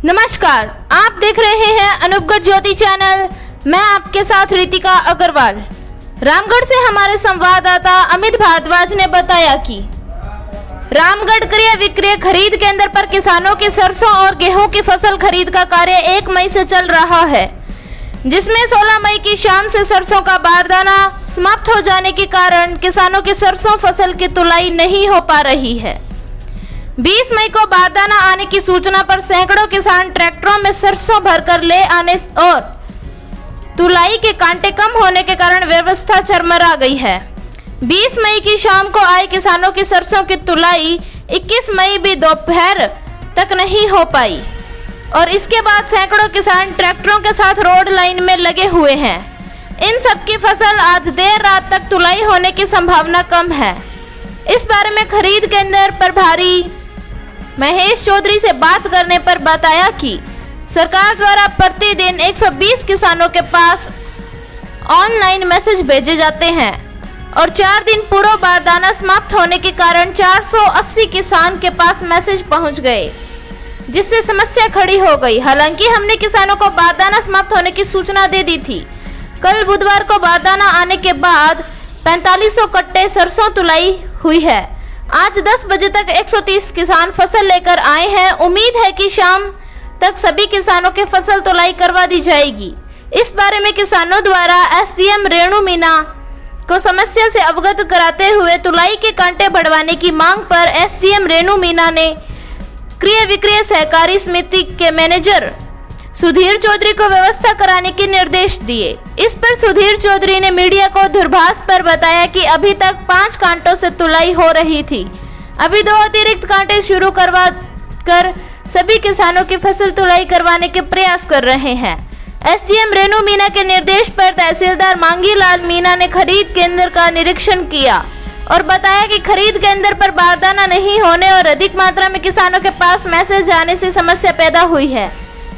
नमस्कार, आप देख रहे हैं अनूपगढ़ ज्योति चैनल। मैं आपके साथ रितिका अग्रवाल। रामगढ़ से हमारे संवाददाता अमित भारद्वाज ने बताया कि रामगढ़ क्रय विक्रय खरीद केंद्र पर किसानों की सरसों और गेहूं की फसल खरीद का कार्य 1 मई से चल रहा है, जिसमें 16 मई की शाम से सरसों का बारदाना समाप्त हो जाने के कारण किसानों की सरसों फसल की तुलाई नहीं हो पा रही है। 20 मई को बारदाना आने की सूचना पर सैकड़ों किसान ट्रैक्टरों में सरसों भरकर ले आने और तुलाई के कांटे कम होने के कारण व्यवस्था चरमरा गई है। 20 मई की शाम को आए किसानों की सरसों की तुलाई 21 मई भी दोपहर तक नहीं हो पाई और इसके बाद सैकड़ों किसान ट्रैक्टरों के साथ रोड लाइन में लगे हुए हैं। इन सबकी फसल आज देर रात तक तुलाई होने की संभावना कम है। इस बारे में खरीद केंद्र प्रभारी महेश चौधरी से बात करने पर बताया कि सरकार द्वारा प्रतिदिन 120 किसानों के पास ऑनलाइन मैसेज भेजे जाते हैं और 4 दिन पूर्व बारदाना समाप्त होने के कारण 480 किसान के पास मैसेज पहुंच गए, जिससे समस्या खड़ी हो गई। हालांकि हमने किसानों को बारदाना समाप्त होने की सूचना दे दी थी। कल बुधवार को बारदाना आने के बाद 4500 कट्टे सरसों तुलाई हुई है। आज 10 बजे तक 130 किसान फसल लेकर आए हैं। उम्मीद है कि शाम तक सभी किसानों के फसल तुलाई करवा दी जाएगी। इस बारे में किसानों द्वारा एसडीएम रेणु मीना को समस्या से अवगत कराते हुए तुलाई के कांटे बढ़वाने की मांग पर एसडीएम रेणु मीना ने क्रय विक्रय सहकारी समिति के मैनेजर सुधीर चौधरी को व्यवस्था कराने के निर्देश दिए। इस पर सुधीर चौधरी ने मीडिया को दूरभाष पर बताया कि अभी तक 5 कांटों से तुलाई हो रही थी। अभी 2 अतिरिक्त कांटे शुरू करवा कर सभी किसानों की फसल तुलाई करवाने के प्रयास कर रहे हैं। एसडीएम रेणु मीना के निर्देश पर तहसीलदार मांगीलाल मीना ने खरीद केंद्र का निरीक्षण किया और बताया कि खरीद केंद्र पर बारदाना नहीं होने और अधिक मात्रा में किसानों के पास मैसेज आने से समस्या पैदा हुई है।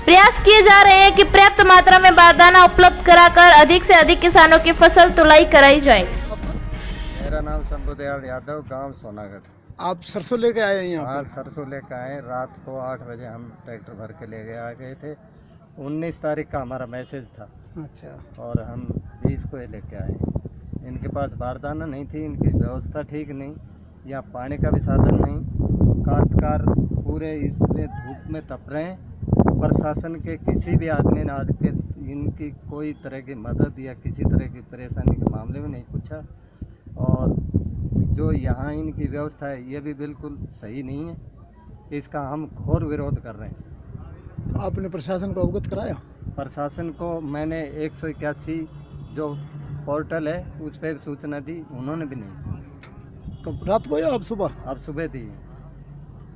प्रयास किए जा रहे हैं कि पर्याप्त मात्रा में बारदाना उपलब्ध कराकर अधिक से अधिक किसानों की फसल तुलाई कराई जाए। मेरा नाम शंभू दयाल यादव, गांव सोनागढ़। आप सरसों लेके आए हैं यहाँ? हाँ, सरसों लेकर आए। रात को 8 बजे हम ट्रैक्टर भर के ले गए आ गए थे। 19 तारीख का हमारा मैसेज था। अच्छा। और हम 20 को लेके आए। इनके पास बारदाना नहीं थी, इनकी व्यवस्था ठीक नहीं, यहाँ पानी का भी साधन नहीं। काश्तकार पूरे इसमें धूप में तप रहे हैं। प्रशासन के किसी भी आदमी ने आज के इनकी कोई तरह की मदद या किसी तरह की परेशानी के मामले में नहीं पूछा। और जो यहाँ इनकी व्यवस्था है ये भी बिल्कुल सही नहीं है। इसका हम घोर विरोध कर रहे हैं। तो आपने प्रशासन को अवगत कराया? प्रशासन को मैंने 181 जो पोर्टल है उस पर सूचना दी, उन्होंने भी नहीं सुनी। तो रात को या अब सुबह? अब सुबह दी।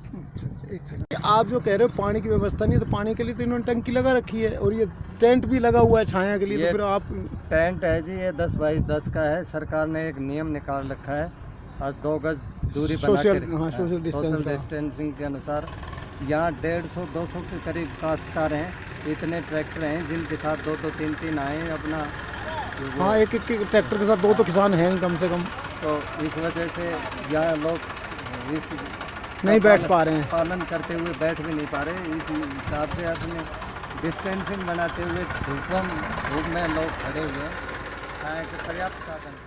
अच्छा, एक सेकंड। आप जो कह रहे हो पानी की व्यवस्था नहीं है, तो पानी के लिए तो इन्होंने टंकी लगा रखी है और ये टेंट भी लगा हुआ है छाया के लिए। तो फिर आप टेंट है जी, ये 10 बाई 10 का है। सरकार ने एक नियम निकाल रखा है, आज 2 गज दूरी बना के सोशल डिस्टेंसिंग के अनुसार। यहाँ 150-200 के करीब काश्तकार हैं। इतने ट्रैक्टर हैं जिनके साथ 2-2, 3-3 आए अपना। हाँ, एक ट्रैक्टर के साथ 2 तो किसान हैं कम से कम। तो इस वजह से यहाँ लोग इस नहीं बैठ पा रहे हैं, पालन करते हुए बैठ भी नहीं पा रहे। इस हिसाब से अपने डिस्टेंसिंग बनाते हुए धूप में लोग खड़े हुए हैं। छाया के पर्याप्त साधन